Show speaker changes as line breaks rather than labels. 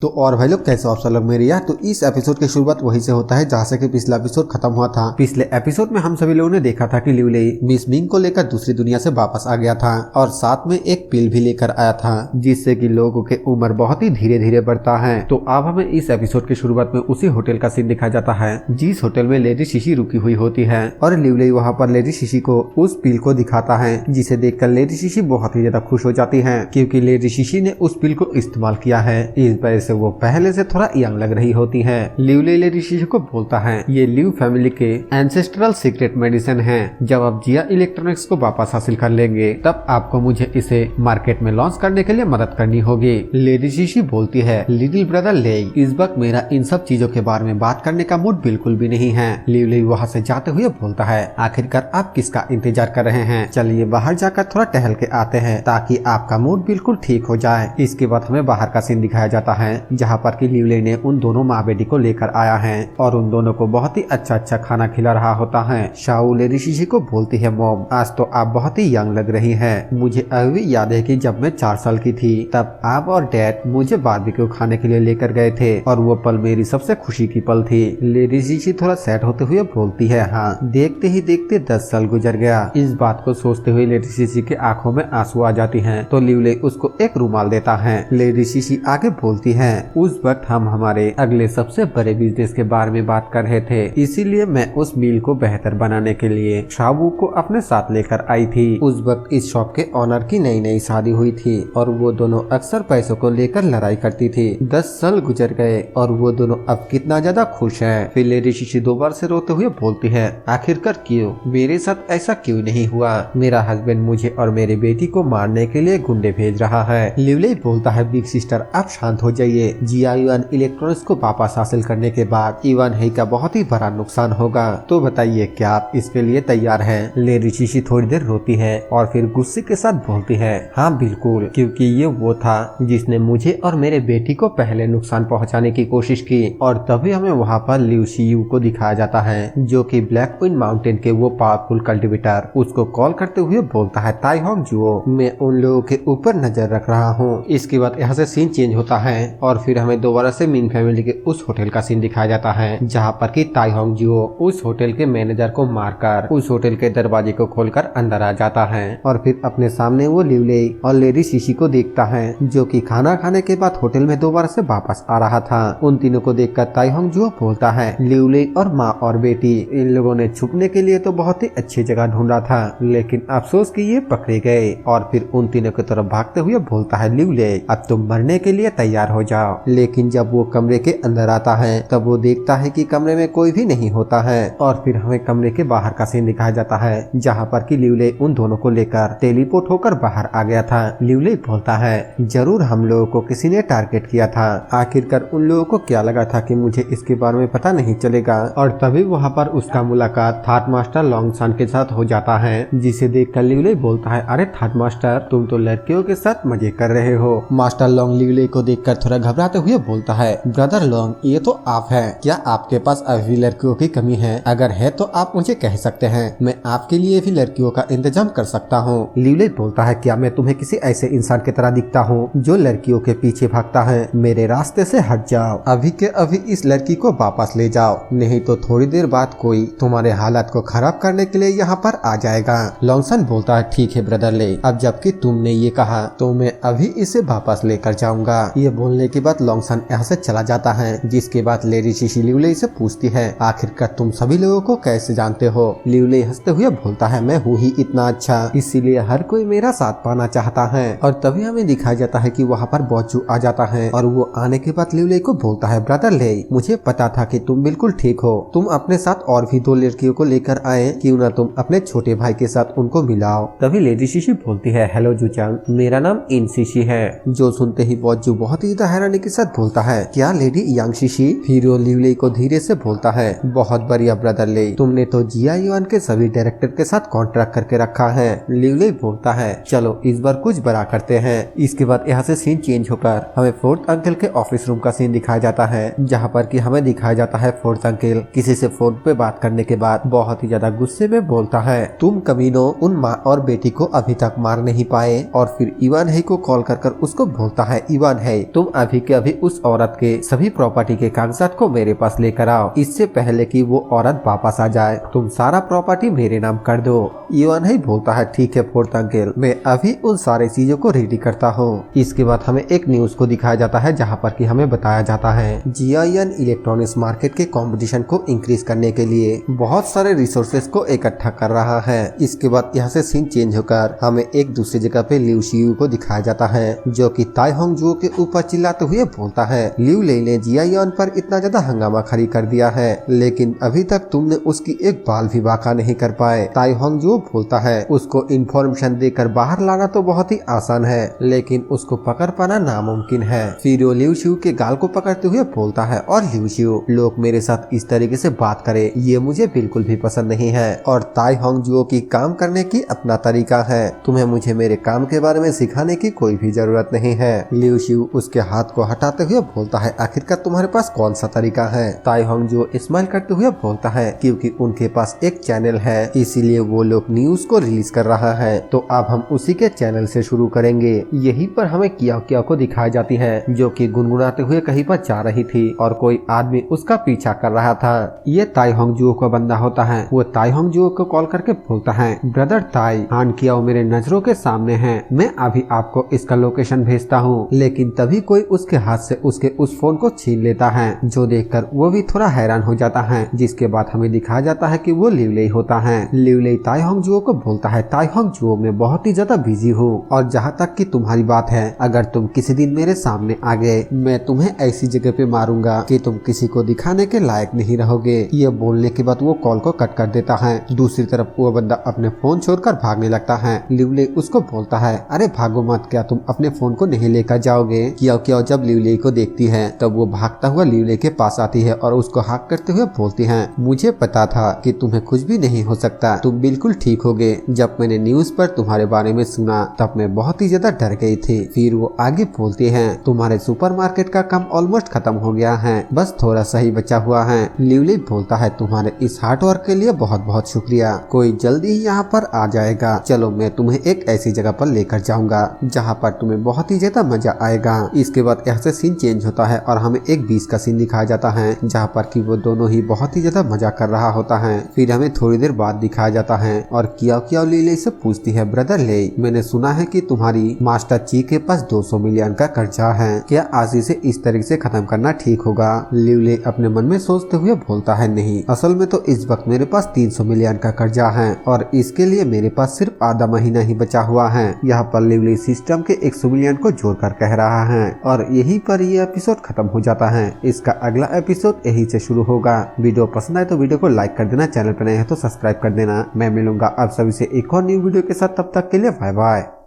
तो और भाई लोग कैसे हो आप सब लोग मेरे यार। तो इस एपिसोड की शुरुआत वहीं से होता है जहाँ से कि पिछला एपिसोड खत्म हुआ था। पिछले एपिसोड में हम सभी लोगों ने देखा था कि लिu lei मिस बिंग को लेकर दूसरी दुनिया से वापस आ गया था और साथ में एक पिल भी लेकर आया था जिससे कि लोगों की उम्र बहुत ही धीरे धीरे बढ़ता है। तो अब हमें इस एपिसोड की शुरुआत में उसी होटल का सीन दिखाया जाता है जिस होटल में लेडी शीशी रुकी हुई होती है और लिu lei वहाँ पर लेडी शीशी को उस पिल को दिखाता है जिसे देखकर लेडी शीशी बहुत ही ज्यादा खुश हो जाती है क्योंकि लेडी शीशी ने उस पिल को इस्तेमाल किया है। इस वजह से वो पहले से थोड़ा यंग लग रही होती है। लिu lei लेडी शीशी को बोलता है ये लिu फैमिली के एंसेस्ट्रल सीक्रेट मेडिसिन है। जब आप जिया इलेक्ट्रॉनिक्स को वापस हासिल कर लेंगे तब आपको मुझे इसे मार्केट में लॉन्च करने के लिए मदद करनी होगी। लेडी शीशी बोलती है लिटिल ब्रदर लेई इस वक्त मेरा इन सब चीजों के बारे में बात करने का मूड बिल्कुल भी नहीं है। लिu lei वहाँ से जाते हुए बोलता है आखिरकार आप किसका इंतजार कर रहे हैं, चलिए बाहर जाकर थोड़ा टहल के आते हैं ताकि आपका मूड बिल्कुल ठीक हो जाए। इसके बाद हमें बाहर का सीन दिखाया जाता है जहाँ पर कि लिu lei ने उन दोनों माँ बेटी को लेकर आया है और उन दोनों को बहुत ही अच्छा खाना खिला रहा होता है। शाओ लेडी शीशी को बोलती है मॉम आज तो आप बहुत ही यंग लग रही हैं। मुझे अभी याद है कि जब मैं 4 साल की थी तब आप और डैड मुझे बारबेक्यू खाने के लिए लेकर गए थे और वो पल मेरी सबसे खुशी की पल थी। लेडी शीशी थोड़ा सैड होते हुए बोलती है हाँ देखते ही देखते 10 साल गुजर गया। इस बात को सोचते हुए लेडी शीशी की आंखों में आंसू आ जाती हैं तो लिu lei उसको एक रुमाल देता है। लेडी शीशी आगे बोलती है उस वक्त हम हमारे अगले सबसे बड़े बिजनेस के बारे में बात कर रहे थे, इसीलिए मैं उस मील को बेहतर बनाने के लिए शाबू को अपने साथ लेकर आई थी। उस वक्त इस शॉप के ओनर की नई शादी हुई थी और वो दोनों अक्सर पैसों को लेकर लड़ाई करती थी। 10 साल गुजर गए और वो दोनों अब कितना ज्यादा खुश हैं। फिर लेडी शीशी दोबारा से रोते हुए बोलती है आखिरकार क्यों, मेरे साथ ऐसा क्यों नहीं हुआ। मेरा हस्बैंड मुझे और मेरी बेटी को मारने के लिए गुंडे भेज रहा है। लिu lei बोलता है बिग सिस्टर आप शांत हो जाइए। जिया इवान इलेक्ट्रॉनिक्स को वापस हासिल करने के बाद इवान हेई का बहुत ही बड़ा नुकसान होगा, तो बताइए क्या आप इसके लिए तैयार हैं। लेडी शीशी थोड़ी देर रोती है और फिर गुस्से के साथ बोलती है हाँ बिल्कुल, क्योंकि ये वो था जिसने मुझे और मेरे बेटी को पहले नुकसान पहुंचाने की कोशिश की। और तभी हमें वहाँ पर लिu shiyu को दिखाया जाता है जो कि ब्लैक क्वीन माउंटेन के वो पावरफुल कल्टिवेटर उसको कॉल करते हुए बोलता है ताई होंग जुओ मैं उन लोगों के ऊपर नजर रख रहा हूँ। इसके बाद यहाँ से सीन चेंज होता है और फिर हमें दोबारा से मिन फैमिली के उस होटल का सीन दिखाया जाता है जहाँ पर कि ताई होंग जुओ उस होटल के मैनेजर को मारकर उस होटल के दरवाजे को खोलकर अंदर आ जाता है और फिर अपने सामने वो लिu lei और लेडी शीशी को देखता है जो कि खाना खाने के बाद होटल में दोबारा से वापस आ रहा था। उन तीनों को देखकर ताई होंग जुओ बोलता है लिu lei और माँ और बेटी इन लोगों ने छुपने के लिए तो बहुत ही अच्छी जगह ढूंढा था लेकिन अफसोस कि ये पकड़े गए। और फिर उन तीनों की तरफ भागते हुए बोलता है लिu lei अब तुम मरने के लिए तैयार हो जाओ। लेकिन जब वो कमरे के अंदर आता है तब वो देखता है कि कमरे में कोई भी नहीं होता है और फिर हमें कमरे के बाहर का सीन दिखाया जाता है जहाँ पर कि लिu lei उन दोनों को लेकर टेलीपोर्ट होकर बाहर आ गया था। लिu lei बोलता है जरूर हम लोगों को किसी ने टारगेट किया था, आखिरकार उन लोगों को क्या लगा था कि मुझे इसके बारे में पता नहीं चलेगा। और तभी वहाँ पर उसका मुलाकात थाट मास्टर लॉन्गसान के साथ हो जाता है जिसे देखकर लिu lei बोलता है अरे थाट मास्टर तुम तो लड़कियों के साथ मजे कर रहे हो। मास्टर लॉन्ग लिu lei को देखकर थोड़ा घबराते हुए बोलता है ब्रदर लॉन्ग ये तो आप हैं, क्या आपके पास अभी लड़कियों की कमी है? अगर है तो आप मुझे कह सकते हैं, मैं आपके लिए भी लड़कियों का इंतजाम कर सकता हूँ। लिu lei बोलता है क्या मैं तुम्हें किसी ऐसे इंसान की तरह दिखता हूँ जो लड़कियों के पीछे भागता है? मेरे रास्ते से हट जाओ, अभी के अभी इस लड़की को वापस ले जाओ, नहीं तो थोड़ी देर बाद कोई तुम्हारे हालात को खराब करने के लिए यहाँ पर आ जाएगा। लॉन्गसन बोलता है ठीक है ब्रदर ले, अब जबकि तुमने ये कहा तो मैं अभी इसे वापस लेकर जाऊंगा। ये बोलने के बाद लॉन्गसन यहाँ से चला जाता है जिसके बाद लेडी शीशी लिu lei से पूछती है आखिरकार तुम सभी लोगों को कैसे जानते हो? लिu lei हंसते हुए बोलता है मैं हूँ ही इतना अच्छा, इसीलिए हर कोई मेरा साथ पाना चाहता है। और तभी हमें दिखाया जाता है कि वहाँ पर बोचू आ जाता है और वो आने के बाद लिu lei को बोलता है ब्रदर ले मुझे पता था कि तुम बिल्कुल ठीक हो, तुम अपने साथ और भी 2 लड़कियों को लेकर आए, क्यों ना तुम अपने छोटे भाई के साथ उनको मिलाओ। तभी लेडी शीशी बोलती है हेलो जूचांग मेरा नाम इन शीशी है। जो सुनते ही बोचू बहुत ही ज्यादा हैरानी के साथ बोलता है क्या लेडी यांग शीशी? फिर वो लिu lei को धीरे से बोलता है बहुत बढ़िया ब्रदर ले, तुमने तो जिया युआन के सभी डायरेक्टर के साथ कॉन्ट्रैक्ट करके रखा है। लिu lei बोलता है चलो इस बार कुछ बड़ा करते हैं। इसके बाद यहाँ से सीन चेंज होकर हमें फोर्थ अंकल के ऑफिस रूम का सीन दिखाया जाता है जहाँ पर कि हमें दिखाया जाता है फोर्थ अंकल किसी से फोन पे बात करने के बाद बहुत ही ज्यादा गुस्से में बोलता है तुम कमीनों उन माँ और बेटी को अभी तक मार नहीं पाए। और फिर इवान हेई को कॉल कर उसको बोलता है इवान हेई तुम अभी के अभी उस औरत के सभी प्रॉपर्टी के कागजात को मेरे पास लेकर आओ, इससे पहले कि वो औरत वापस आ जाए। तुम सारा प्रॉपर्टी मेरे नाम कर दो। इवान ही बोलता है ठीक है फोर्थ अंकल, मैं अभी उन सारे चीजों को रेडी करता हूँ। इसके बाद हमें एक न्यूज को दिखाया जाता है जहाँ पर कि हमें बताया जाता है जियान इलेक्ट्रॉनिक्स मार्केट के कंपटीशन को इंक्रीज करने के लिए बहुत सारे रिसोर्सेज को इकट्ठा कर रहा है। इसके बाद यहाँ से सीन चेंज होकर हमें एक दूसरी जगह पे लिu शियू को दिखाया जाता है जो कि ताई होंग जुओ के ऊपर चिल्लाते हुए बोलता है लिu लेई ने जियान पर इतना ज्यादा हंगामा खड़ी कर दिया है, लेकिन अभी तक तुमने उसकी एक बाल भी बाका नहीं कर पाए। ताई होंग जुओ बोलता है उसको इन्फॉर्मेशन देकर बाहर लाना तो बहुत ही आसान है, लेकिन उसको पकड़ पाना नामुमकिन है। फिर वो लिu शियू के गाल को पकड़ते हुए बोलता है और लिu शियू लोग मेरे साथ इस तरीके से बात करे ये मुझे बिल्कुल भी पसंद नहीं है, और ताई होंग जुओ की काम करने की अपना तरीका है, तुम्हें मुझे मेरे काम के बारे में सिखाने की कोई भी जरूरत नहीं है। लिu शियू उसके हाथ को हटाते हुए बोलता है आखिरकार तुम्हारे पास कौन सा तरीका है। ताई होंग जुओ स्माइल करते हुए बोलता है क्योंकि उनके पास एक चैनल है इसीलिए वो लोग न्यूज को रिलीज कर रहा है, तो अब हम उसी के चैनल से शुरू करेंगे। यहीं पर हमें किया को दिखाई जाती है जो कि गुनगुनाते हुए कहीं पर जा रही थी और कोई आदमी उसका पीछा कर रहा था। ये ताई होंग जुओ का बंदा होता है। वो ताई होंग जुओ को कॉल करके बोलता है ब्रदर ताई, हान कियाओ मेरे नजरों के सामने है, मैं अभी आपको इसका लोकेशन भेजता हूँ। लेकिन तभी कोई उसके हाथ से उसके उस फोन को छीन लेता है जो देखकर वो भी थोड़ा हैरान हो जाता है। जिसके बाद हमें दिखाया जाता है कि वो लिu लेई होता है। लिu लेई ताई होंग जुओ को बोलता है ताई होंग जुओ मैं बहुत ही ज्यादा बिजी हूँ और जहाँ तक कि तुम्हारी बात है अगर तुम किसी दिन मेरे सामने आ गए मैं तुम्हें ऐसी जगह पे मारूंगा कि तुम किसी को दिखाने के लायक नहीं रहोगे। ये बोलने के बाद वो कॉल को कट कर देता है। दूसरी तरफ वो बंदा अपने फोन छोड़कर भागने लगता है। लिu लेई उसको बोलता है अरे भागो मत, क्या तुम अपने फोन को नहीं लेकर जाओगे। कियाओ जब लिu लेई को देखती है तब वो भागता हुआ लिu लेई के पास आती है और उसको हाक करते हुए बोलती है मुझे पता था कि तुम्हें कुछ भी नहीं हो सकता, तुम बिल्कुल ठीक होगे। जब मैंने न्यूज पर तुम्हारे बारे में सुना तब मैं बहुत ही ज्यादा डर गई थी। फिर वो आगे बोलती है तुम्हारे सुपरमार्केट का काम ऑलमोस्ट खत्म हो गया है, बस थोड़ा सा ही बचा हुआ है। लिu लेई बोलता है तुम्हारे इस हार्ड वर्क के लिए बहुत बहुत शुक्रिया, कोई जल्दी ही यहाँ पर आ जाएगा। चलो मैं तुम्हें एक ऐसी जगह पर लेकर जाऊंगा जहाँ पर तुम्हें बहुत ही ज्यादा मजा आएगा। इसके बाद यहाँ से सीन चेंज होता है और हमें एक बीच का सीन दिखाया जाता है जहाँ पर कि वो दोनों ही बहुत ही ज्यादा मजा कर रहा होता है। फिर हमें थोड़ी देर बाद दिखाया जाता है और कियाओ लिu लेई से पूछती है ब्रदर लेई मैंने सुना है कि तुम्हारी मास्टर ची के पास 200 मिलियन का कर्जा है, क्या आज इसे इस तरीके से खत्म करना ठीक होगा। लिu लेई अपने मन में सोचते हुए बोलता है नहीं, असल में तो इस वक्त मेरे पास 300 मिलियन का कर्जा है और इसके लिए मेरे पास सिर्फ आधा महीना ही बचा हुआ है। यहाँ पर लिu लेई सिस्टम के 100 मिलियन को जोड़कर कह रहा है और यहीं पर ये एपिसोड खत्म हो जाता है। इसका अगला एपिसोड यहीं से शुरू होगा। वीडियो पसंद आए तो वीडियो को लाइक कर देना, चैनल पर नए हैं तो सब्सक्राइब कर देना। मैं मिलूंगा आप सभी से एक और न्यू वीडियो के साथ, तब तक के लिए बाय बाय।